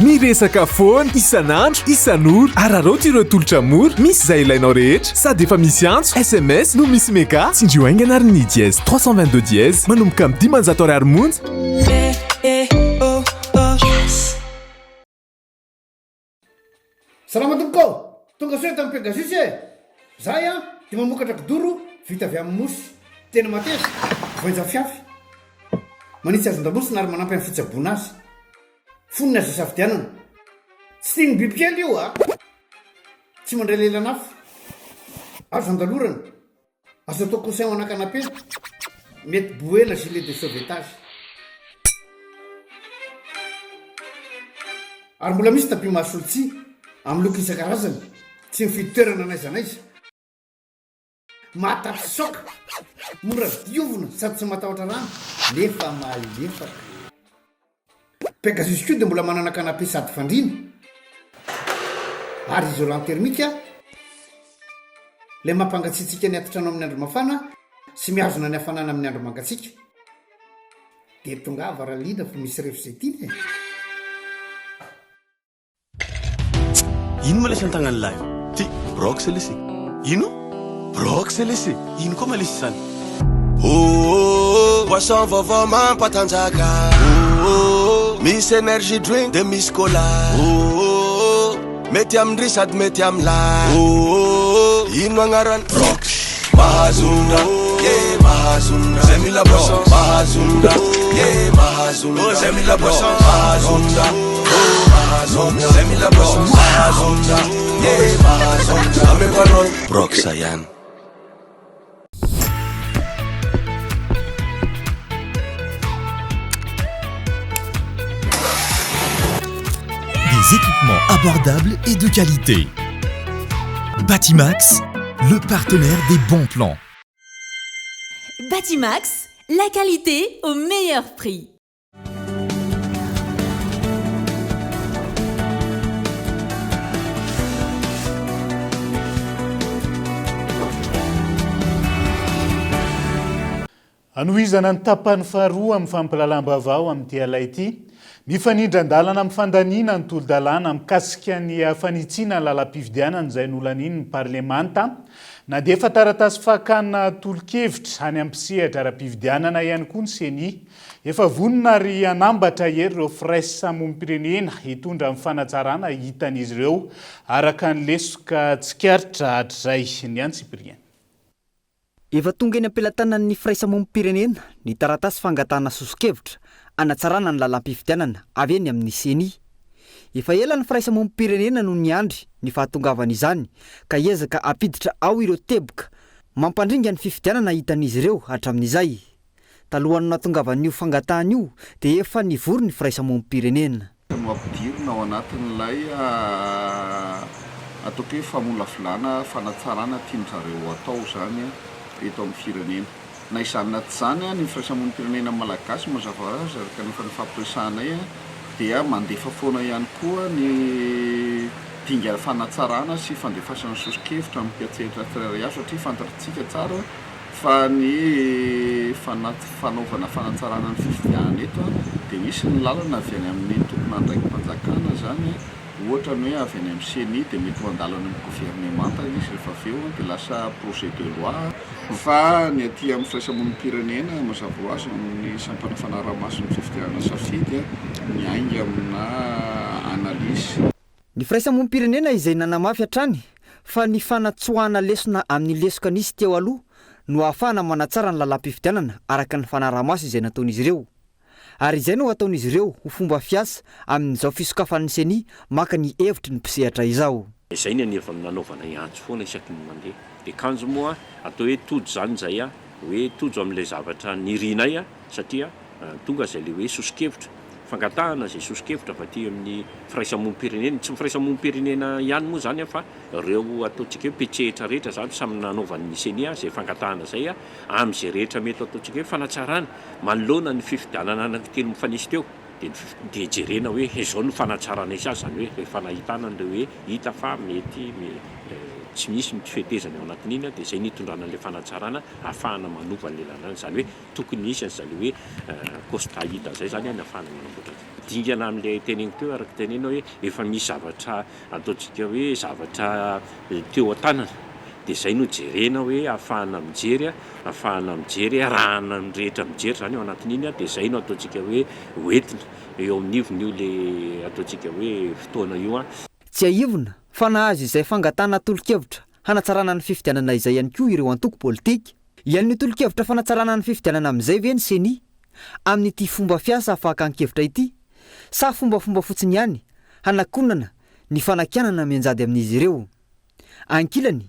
miresaka foana isan'andro isan'ora araroty ireo tolotra mora misy izay ilainao rehetra sady efa misy antso SMS no misy mega tsindrio aingana ary ny dièse 322 dièse manomboka amin'ny 10 ariary monja salama tompoko tonga soe tamin'ny Pegasus zay dia mamokatra kidoro vita avy amin'ny mosy tena mateza voenja fiafy manitsy azon-damosina ary manampy amin'ny fitsaboana azy fonina azy safidianana tsy tiany bibikely io tsy mandray lelanafo azo andalorana azo atao coussin ho anakanapena mety boela gilet de sauvetage ary mbola misy tapis masolotsia amin'ny loko isan-karazany tsy mifidy toerana n'aiza n'aiza mahatapy soka mora diovina sady tsy matahotra rano nefa malefaka Pegasus koa dia mbola manana canapé sady fandriana ary isolant thermique ilay mampangatsiatsika ny atotrano amin'ny andro mafana sy mihazona ny hafanana amin'ny andro mangatsiaka dia tonga avaraliana fa misy refizety ino malesy an-tagnany lahy ty brox lesy ino brox lesy ino koa malesy zany poisson vaovao mampatanjaka misy energy drink de misy cola mety amindry sady mety amilay ino agnarany brox mahazonda mahazonda zay mila poisson mahazonda mahazonda zay mila poisson mahazonda mahazonda zay mila poisson mahazonda mahazonda ame parole brox ayany Des équipements abordables et de qualité. Batimax, le partenaire des bons plans. Batimax, la qualité au meilleur prix. anohizana ny tapany faharoa amin'ny fampilalambavao amin'ity alay ity mifanindran-dalana amin'ny fandaniana ny tolo-dalàna mikasika ny fanitsina ny lalam-pividianana izay nolaniny ny parlemanta na dia efa taratasy fakana tolo-kevitra any ampisehatra ara-pividianana ihany koa ny seni efa vonona ary anambatra ery ireo fresa mompirenena hitondra amin'ny fanatsarana hitan'izy ireo araka ny lesoka tsikaritra hatrizay ny antsiprien efa tonga eny ampelantanan'ny firaisamompirenena ny taratasy fangatana soso-kevitra anatsarana ny lalam-pividianana avy eny amin'ny seni efa ela ny firaisamompirenena no ny andry ny fahatongavana izany ka ezaka apiditra ao ireo teboka mampandringa ny fividianana hitan'izy ireo hatramin'izay talohan'ny nahatongavan'io fangatahana io dia efa nivory ny firaisamompirenena mampidirina ao anatin'ilay ataoko hoe famolavolana fanatsarana tianjareo atao zany eto amin'ny firenena na izany na tsy zany ny firaisamompirenena malagasy mazava azy araka nefa ny fampiresanay dia mandefa foana ihany koa ny dinga fanatsarana sy fandefasana soso-kevitra amin'ny piatsehatra tsirairay avy satria fantatritsika tsara fa ny fanaovana fanatsarana ny fividianana eto dia misy ny lalana avy any amin'ny tompon'andraiky mpanjakana zany ohatra ny hoe avy any amin'ny seni dia mety ho andalana amin'ny gouvernemanta izy rehefa avy eo dia lasa projet de loi fa ny aty amin'ny firaisamompirenena mazava ho azy amin'ny sampanafana ramaso ny fividianana safidy ny ainga amina analysy ny firaisamompirenena izay nanamafy hatrany fa ny fanatsoahana lesona amin'ny lesoka nisy teo aloha no ahafahana manatsara ny lalam-pividianana araka ny fanaramaso izay nataon'izy ireo ary izay no ataon'izy ireo ho fomba fiasa amin'izao fisokafan'ny seni maka ny hevitry ny mpisehatra izao izay ny anefa nanaovana iantso foana isaky ny mandeha dia kanjo moa atao hoe tojo zany zay hoe tojo amin'ilay zavatra nirinay satria tonga zay le hoe soso-kevitra fangatahana zay soso-kevitra fa ty amin'ny firaisamompirenena tsy firaisamompirenena ihany moa zany fa ireo ataontsika hoe petrehitra rehetra zany samy nanaovan'ny seni zay fangatahana zay amin'izay rehetra mety ataontsika hoe fanatsarana manoloana ny fividianana anankitelo mifanisy teo dia jerena hoe izao ny fanatsarana isy azy zany hoe rehefa nahitana an'ireo hoe hita fa mety tsy misy mifetezany ao anatin'iny dia izay nitondrana an'ilay fanatsarana ahafahana manova an'ilay lalàna zany hoe tokony misy an'izany hoe costa hita zay zany ahafahana manamboatra dingana amin'ilay teneny teo araka tenena hoe efa misy zavatra ataontsika hoe zavatra teo an-tanana dia izay no jerena hoe ahafahana mijery arahana ny rehetra mijery zany ao anatin'iny dia izay no ataontsika hoe hoentina eo amin'ivon'io le ataontsika hoe fotoana io tsy aivona fa nahazo izay fangatana tolo-kevitra hanatsarana ny fividianana izay ihany koa ireo antoko politika ian'ny tolo-kevitra fanatsarana ny fividianana amin'izay ve ny seni amin'ity fomba fiasa afaka ankevitra ity sa fombafomba fotsiny ihany hanakonana ny fanakianana mianjady amin'izy ireo ankilany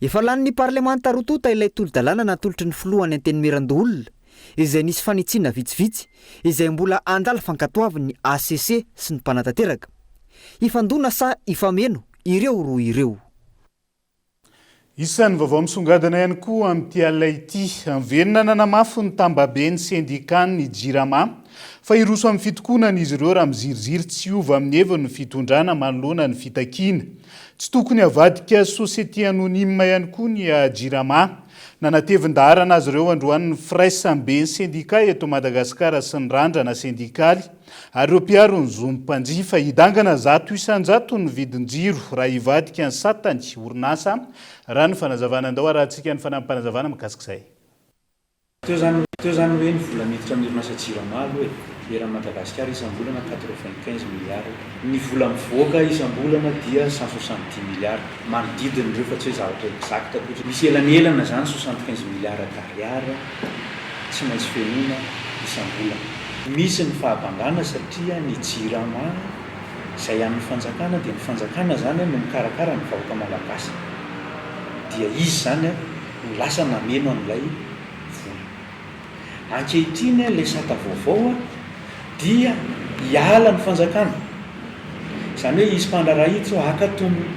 efa lanin'ny parlemanta rotota ilay tolo-dalàna natolotry ny filohany antenimeran-doolona izay nisy fanitsina vitsivitsy izay mbola andala fankatoavin'ny ACC sy ny mpanatanteraka ifandona sa ifameno ireo roa ireo isan'ny vaovao misongadana ihany koa amin'ity alay ity miverina nanamafy ny tambabeny sendikany ny jirama fa iroso amin'ny fitokonana izy ireo raha miziriziry tsy ova amin'ny heviny ny fitondrana manoloana ny fitakiana tsy tokony havadika sosiety anonima ihany koa ny jirama nanatevin-darana azy ireo androany ny firaisambe ny sendika eto Madagasikara sy ny randrana sendikaly ary ireo mpiaro ny zomim-panjifa hidangana 100 ny vidin-jiro raha hivadika ny satany orinasa raha ny fanazavana andao arahantsika ny fanampanazavana mikasika izay teo zany hoe ny vola miditra amin'ny orinasa jirama aloha eran'ny Madagasikara isam-bolana 95 milliards ny vola mivoaka isam-bolana dia 170 milliards manodidina ireo fa tsy hoe zavatra exacta misy elanelana zany 75 milliards d'ariary tsy maintsy fenona isam-bolana misy ny fahabangana satria ny jirama izay amin'ny fanjakana dia ny fanjakana zany no mikarakara ny vahoaka malagasy dia izy zany no lasa nameno amin'ilay vola ankehitriny ilay sata vaovao dia hiala ny fanjakana izany hoe izy mpandraraha itsy ho akatomony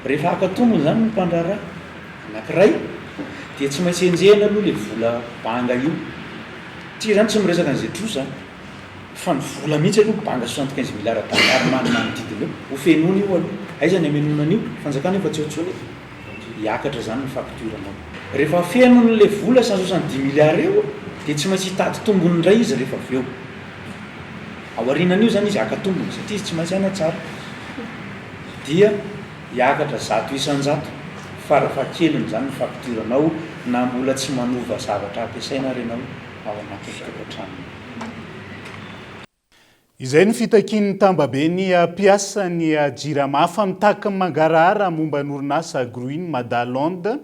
rehefa akatomony zany ny mpandraraha anankiray dia tsy maintsy enjehana aloha ilay vola banga io tia zany tsy miresaka an'izay tro zany fa ny vola mihitsy aloha banga 75 milliards d'ariary manodidina eo ho fenona io aloha aizany amenonana io fanjakana efa tsy otsony hiakatra zany ny facture anao rehefa fenon'ilay vola 170 milliards eo dia tsy maintsy hitady tombony indray izy rehefa avy eo aoarinan'io zany izy aka tombony satria izy tsy maintsy ana tsara dia hiakatra zato isan-jato farafahakeliny zany ny fampidiranao na mbola tsy manova zavatra ampiasaina renao ao anatin'ny tokantrano. Izay ny fitakian'ny tambabe ny piasa ny jiramafa mitaka mangarahara momba n'orinasa Agruine Madalonde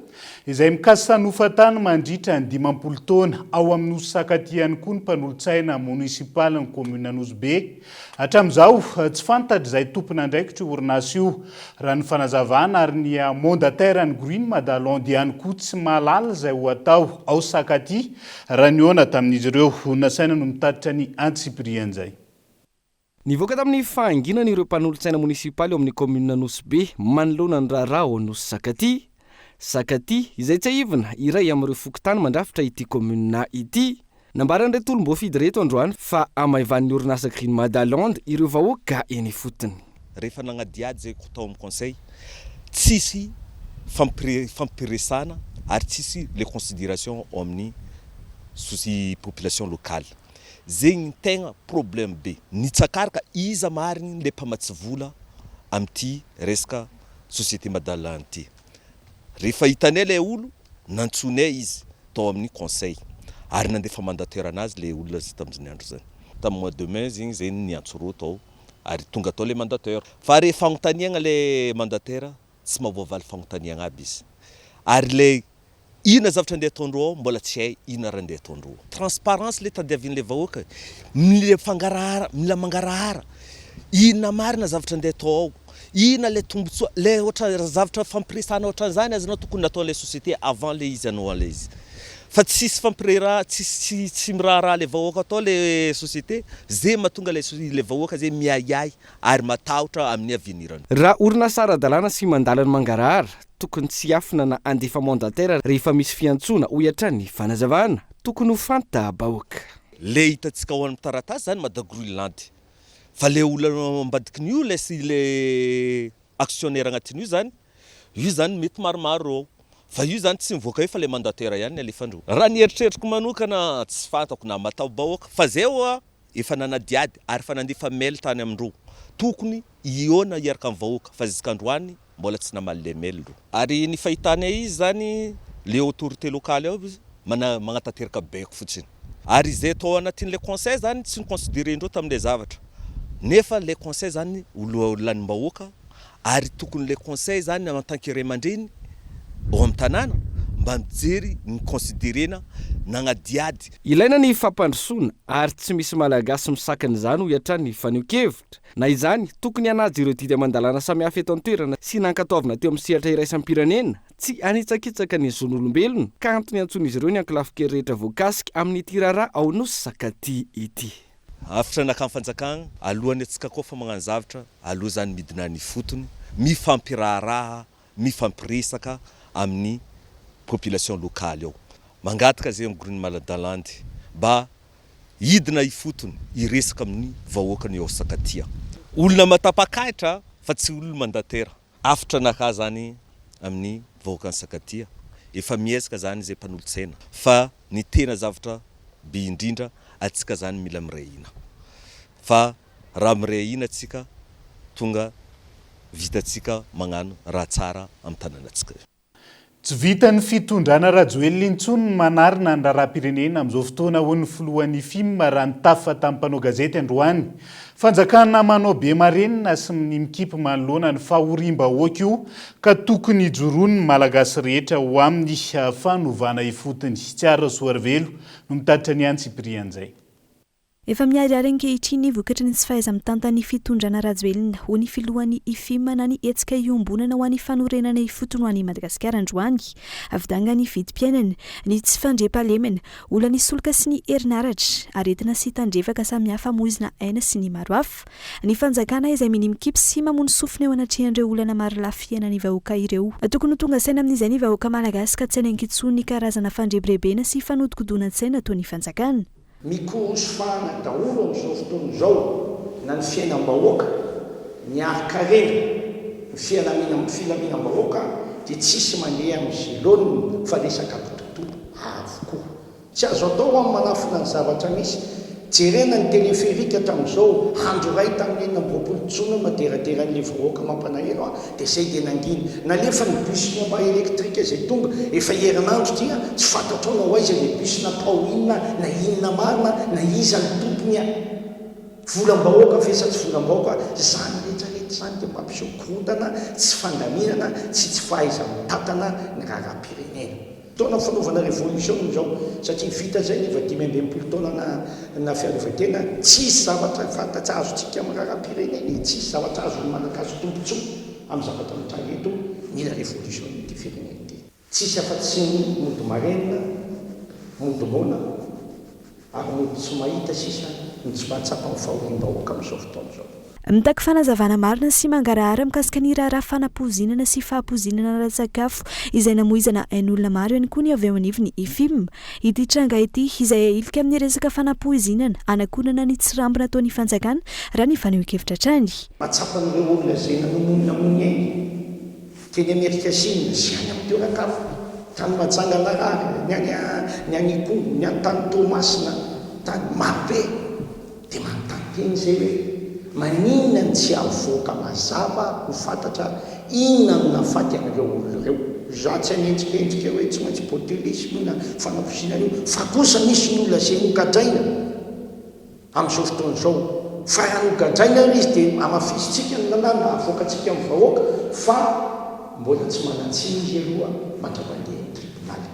izay mikasa sanofatany mandritra ny 50 taona ao amin'ny Nosy Sakaty ihany koa ny mpanolotsaina munisipaly ny commune Nosy-be. Hatramin'izao tsy fantatra izay tompona andraikitra orinasa io raha ny fanazavana ary ny mandataire ny Agruine Madalonde ihany koa tsy mahalala izay ho atao ao Sakaty raha ny hoana tamin'izy ireo nasaina no mitatitra ny Antsiprian zay. Nivoaka tamin'ny fahanginana ireo mpanolotsaina munisipaly ao amin'ny commune Nosy-be manoloana ny raharaha ao Nosy Sakaty. Sakaty izay tsy aivina iray amin'ireo fokontany mandrafitra ity commune ity. Nambaran'ireo tolom-boafidy reto androany fa amaivan'ny orinasa Agruine Madalonde ireo vahoaka eny fotony. Rehefa nagnadiady zay tao amin'ny conseil tsisy fampiresana ary tsisy les considérations ao amin'ny souci population locale. Zegny tegna problème be nitsakaraka iza mariny le mpamatsy vola amty resaka société Madalonde ty. Rehefa hitanay le olo nantsonay izy tao amin'ny conseil ary nandefa mandataire anazy le olona tamin'izany andro zany. Tamin'ny mois de mai zegny zay niantsoro tao ary tonga tao le mandataire. Fa rehefa fagnontaniagna le mandataire tsy mahavoavaly fagnontaniagna aby izy. Ary le ina zavatra andeha ataondreo ao mbola tsy hay ina raha andeha ataondreo. Transparence le tadiavin'le vahoaka mila fangarahara, mila mangarahara. Ina marina zavatra andeha atao ao. Ina le tombotsoa le ohatra zavatra fampiresana ohatra zany azonao tokony natao le société avant le izy anao le izy. Fa tsisy fampirera tsy miraharaha le vahoaka atao le société zay mahatonga le vahoaka zay miayay ary matahotra amin'ny avenirany. Raha orinasa ara-dalàna sy mandalany mangarahara tokony tsy afina na andefa mandataire rehefa misy fiantsona ho iatrany fanazavana tokony ho fanta bahoaka. Le hitantsika ao amin'ny taratasy zany Madagruilandy. Fa le olona ambadikin'io le actionnaire agnatin'io zany mety maromaro. Fa io zany tsy mivoaka io fa le mandataire ihany alefandreo. Raha ny eritreritiko manokana tsy fantako na matao bahoaka fa zay efa nanadiady ary fa nandefa mail tany amindreo. Tokony iona iaraka amin'ny vahoaka fa ziskandroany mbola tsy namaly le mail ndreo. Ary ny fahitanay izy zany le autorité locale ao magnatanteraka baiko fotsiny. Ary zay tao anatin'le conseil zany tsy niconsidérendreo tamin'le zavatra. Nefa le conseil zany lany bahoaka ary tokony le conseil zany en tant que ray aman-dreny ao amin'ny tanàna mba mijery ny considérena nagnadiady. Ilaina ny fampandrosoana ary tsy misy malagasy misakana izany ho iatrany faneho-kevitra. Na izany tokony hanaja ireo didy amandalana samihafa eto an-toerana sy nankataovana teo amin'ny sehatra iraisam-pirenena tsy hanitsakitsaka ny zon'olombelona ka antony antson'izy ireo ny ankilafikely rehetra voakasika amin'ny ity raharaha ao Nosy Sakaty ity. Afitra nakamy fanjakagna alohany atsika koa fa magnano zavatra aloha zany midina ny fotony mifampiraharaha mifampiresaka amin'ny population locale ao. Mangataka zay amin'ny Agruine Madalonde mba hidina ifotony iresaka amin'ny vahoaka ny ao Sakaty. Olona matapakahitra fa tsy olona mandataire. Afitra naka zany amin'ny vahoaka ny Sakaty. Efa miezaka zany zay mpanolotsaina fa ny tena zavatra be indrindra atsika zany mila mirehina. Fa raha mirehina atsika tonga vitatsika magnano raha tsara amin'ny tanànatsika. Tsy vitan'ny fitondrana Rajoelina intsony manarina ny raharaham-pirenena amin'izao fotoana ho ny filohan'ny film raha nitafa tamin'ny mpanao gazety androany. Fanjakana manao be marenina sy ny mikipy manoloana ny fahorim-bahoaka io ka tokony hijoroany malagasy rehetra ho amin'ny fanovana ifotony. Tsy ara soarvelo no mitatitra ny Antsiprian zay. Efa miharihary ankehitriny vokatra ny tsy fahaiza mitantany fitondrana Rajoelina ho ny filohan'ny IFIM na ny hetsika iombonana ho an'ny fanorenana ifotony ho an'i Madagasikara androany. Avidanga ny vidim-piainana, ny tsy fandriam-pahalemana, olana ny solika sy ny herinaratra, aretina sy tandrefaka samihafa moizina aina sy ny maro hafa. Ny fanjakana izay minimikipy sy mamono sofina eo anatrehan'ireo olana maro lafiainany vahoaka ireo. Tokony tonga saina amin'izay ny vahoaka malagasy ka tsy hankitsony ny karazana fandrebirebena sy fanodikodonan-tsaina toy ny fanjakana. Mikosofana daholo amin'izao fotoana izao na ny fiainam-bahoaka ny arkarena ny filaminam-bahoaka dia tsisy mandeha amin'izay loany fa resaka tontolo avokoa tsy azo atao amin'ny manafina ny zavatra misy. Jerena ny téléphérique tamin'izao andro ray tamin'ny 19 Jona maderaderan'ilay vahoaka mampalahelo dia izay dia nangina nalefa ny busina mba électrika izay tonga efa herinandro dia tsy fantatrao na hoaiza ilay bus natao inona na inona marina na iza ny tompony volam-bahoaka fe sa tsy volam-bahoaka zany rehetrarehetra zany dia mampiseho korotana tsy fandaminana tsy fahaiza mitatana ny raharam-pirenena. Taona fanaovana révolution zao satria vita zay nefa 5 taona na fiarovan-tena tsisy zavatra fantatsaazontsika amin'ny raharam-pirenena, tsisy zavatra azo ny malagasy tompontsoa amin'ny zavatra mitranga eto mila révolution ity firenena ity. Tsisy afa-tsy mody marenina, mody mona ary mody tsy mahita sisa ny tsy mahatsapa ny fahoriam-bahoaka amin'izao fotoana izao. Mitaky fanazavana marina sy mangarahara mikasika ny raharaha fanampozinana sy fahampozinana ara-tsakafo izay namoizana ain'olona maro ihany koa ny avy ao anivony IFIM. Ity tranga ity izay ilika amin'ny resaka fanampozinana anakonana ny tsirambo nataon'ny fanjakana raha ny faneho-kevitra trany. Matsapa n'ireo olona izay namonamony ainy teny Amerika Asinina sy any amin'ny toeran-kafa tany Matsanganarary ny any Ikongo ny any tany Tomasina tany marobe dia manontany teny izay hoe maninona ny tsy avoaka mazava ho fantatra inona nafaty an'ireo olona ireo. Za tsy hanenjikendrika hoe tsy maintsy botelisme na fanaposinana io fa kosa misy ny olona izay nogadraina amin'izao fotoana izao fa raha nogadraina izy dia amafisitsika ny lalàna avoakantsika amin'ny vahoaka fa mbola tsy manatsiny izy aloha mandrapandeha ny tribunaly.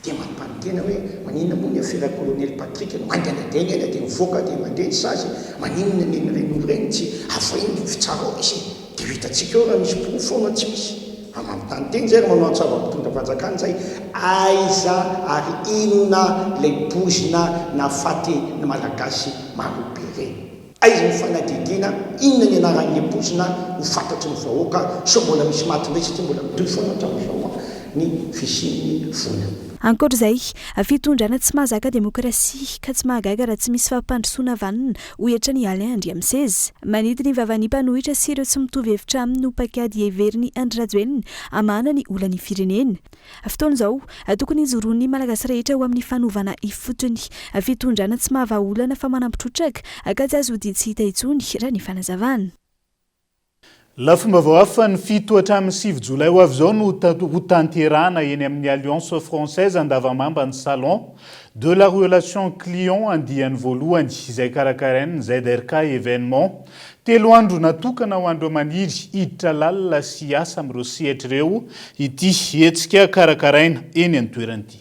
Dia mampanontena hoe maninona moa ny affaire colonel Patrick no mandehanadeny eny dia mivoaka dia mandeha ny sasy maninona neny ren'olo reny tsy avoiny fitsara izy dia hitantsika eo raha misy foana tsy misy. Mampitany teny zay raha manao antsava mpitondra fanjakana zay aiza ary inona lay pozina nafaty ny malagasy marobe reny. Aiza ny fanadidina inona ny anaran'ilay pozina ho fantatry ny vahoaka so mbola misy matindray satria mbola mitohy foana hatramin'izao ny fisian'ny vola. Ankoatr'izay, fitondrana tsy mahazaka demokrasia ka tsy mahagaga raha tsy misy fampandrosoana vanina ohatra ny Alain Andriamseza. Manidiny vavan'ny mpanohitra sy ireo tsy mitovy hevitra aminy no pakady heveriny Andry Rajoelina amana ny olan'ny firenena. Fotoana izao, tokony izoroan'ny malagasy rehetra ho amin'ny fanovana ifotony fitondrana tsy mahavaolana fa manampitrotraka ka tsy azo didy tsy hita intsony raha ny fanazavana. La fomba vao hafa ny 7 hatramin'ny 9 Jolay ho avy izao no ho tanterahana eny amin'ny Alliance Française andavamamba ny Salon de la relation client andiany voalohany izay karakarain'ny ZRK événement. 3 andro natokana ho andro maniry hiditra lalina sy asa amin'ireo sehatra ireo ity hetsika karakaraina eny any toerany.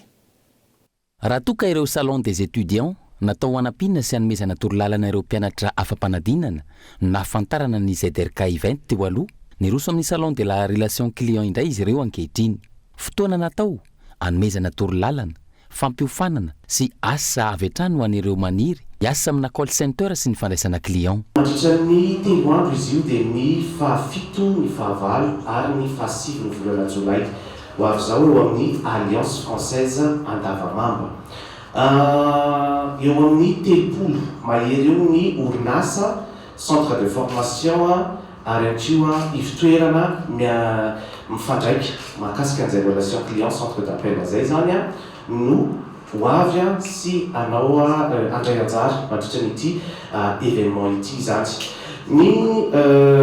Raha toka ireo Salon des étudiants natao hanapinana sy hanomezana torolalana ireo mpianatra afa-panadinana nahafantarana ny ZRK event teo aloha niroso amin'ny Salon de la relation client indray izy ireo ankehitriny. Fotoana natao hanomezana torolalana, fampiofanana sy asa avy hatrany ho an'ireo maniry hiasa amina call center sy ny fandraisana client. Mandritra ny tendroandro izy io dia ny fahafito, ny fahavalo ary ny fahasivy ny volana Jolay ho avy izao eo amin'ny Alliance Française andavamamba. Eo amin'ny 3 mahery eo ny orinasa centre de formation ary ankoa ivitoerana mifandraika mahakasika an'izay relation client centre d'appel zay zany no ho avy sy anao andray anjara mandritra n'ity événement ity zany. Ny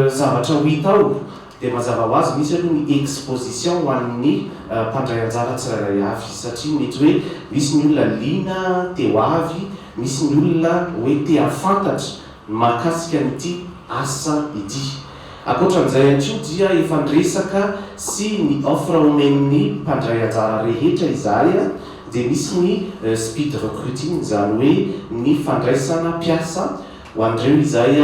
zavatra ho hita ao dia mazava ho azy misy aloha ny exposition ho an'ny mpandray anjara tsirairay avy satria mety hoe misy ny olona liana teo avy, misy ny olona hoe te hafantatra mahakasika n'ity asa ity. Ankoatran'izay ankoa dia efa niresaka sy ny offre omen'ny mpandray anjara rehetra izay dia misy ny speed recruiting zany hoe ny fandraisana mpiasa ho an'ireo izay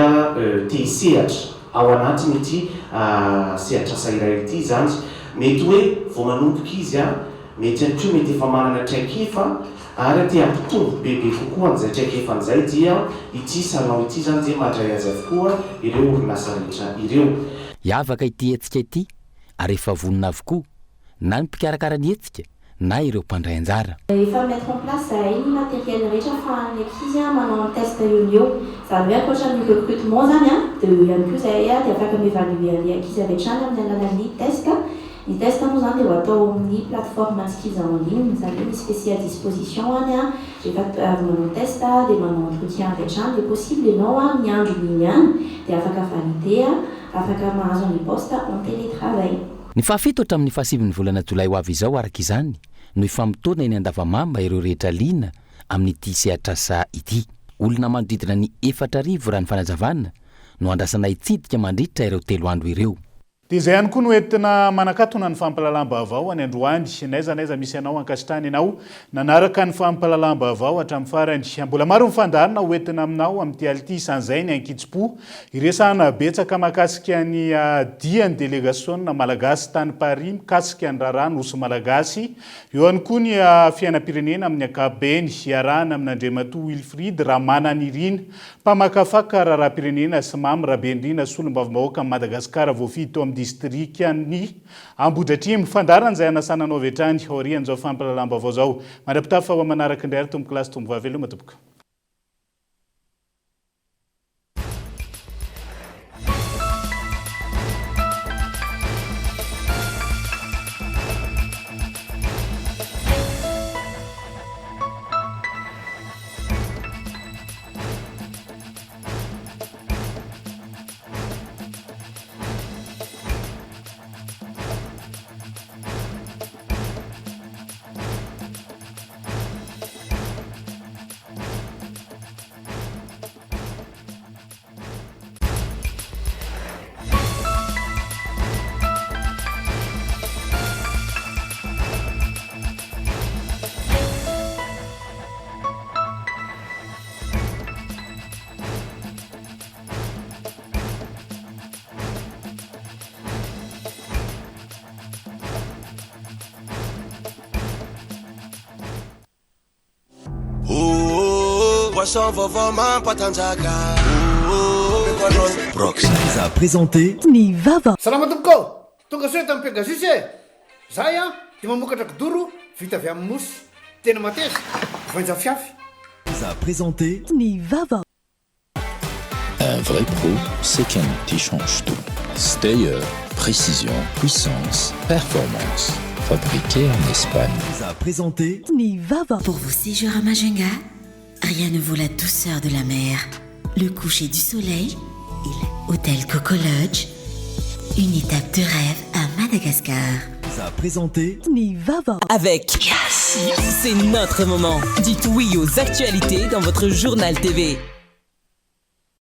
te hisehatra ao anatin'ity sehatra asa iray ity zany. Mety hoe vao manomboka izy mety ankoa mety efa manana traikefa ary te hampitombo bebe kokoa an'izay traikefa an'izay dia ity salon ity zany dia mandray azy avokoa ireo orinasa rehetra ireo. Hiavaka ity hetsika ity ary efa vonona avokoa na ny mpikarakara ny hetsika na ireo mpandray anjara. Efa mettre en place iny matériel rehetra ahafahan'ny ankizy manao ny test eo ny eo. Zany hoe ankoatran'ny recrutement zany dia ihany koa izay dia afaka mievaluer ny ankizy avy hatrany amin'ny alalan'ny test Ny test moa zany dia ho atao amin'ny plateforme skiza en ligne, zany hoe misy fesia à disposition any a, rehefa avy manao test dia manao entretien avy hatrany dia possible ianao a miandro miny any dia afaka validé afaka mahazo ny poste en télétravail. Ny fahafito hatramin'ny fahasivin'ny volana jolay ho avy izao araka izany no ifampitona eny andavamamba ireo rehetra liana amin'ity sehatrasa ity. Olona manodidina ny 4,000 raha ny fanazavana no andrasana itsidika mandritra ireo 3 andro ireo. Dia izay ihany koa no entina manakatona ny fampahalalam-baovao any Androany. Naiza misy anao ankasitrany ianao nanaraka ny fampahalalam-baovao hatramin'ny farany. Mbola maro mifandarina hoentina aminao amin'ity ality isan'izay ny Ankitsipo. Iresahana betsaka mahakasika ny dian'ny délégation malagasy tany Paris mikasika ny raharaha nosy malagasy. Eo ihany koa ny fiainam-pirenena amin'ny ankapobeny iarahana amin'ny Andriamatoa Wilfried Ramananirina, mpamakafaka raharaha-pirenena sy mamy Rabendrina solom-bavam-bahoaka amin'ny Madagasikara voafito amin'ny distrikan'ny Ambohidratrimo. Fandarana izay anasananao avy hatrany aorian'izao fampahalalam-baovao zao. Mandrapitafa ho manaraka indray tombo kilasy tombo vavy elo matomboka. Prox a présenté Ny Vava. Salama tompoko. Tonga soa tamin'ny Pegasus e. Zay dia mamokatra kidoro vita avy amin'ny mosy. Tena mateza. Voanja fiafy. A présenté Ny Vava. Un vrai pro, c'est qu'un outil change tout. Stayer, précision, puissance, performance. Fabriqué en Espagne. A présenté Ny Vava. Pour vos séjours à Majunga, rien ne vaut la douceur de la mer, le coucher du soleil et l'hôtel Coco Lodge, une étape de rêve à Madagascar. A présenté Ny Vava. Avec Yes, c'est notre moment. Dites oui aux actualités dans votre journal TV.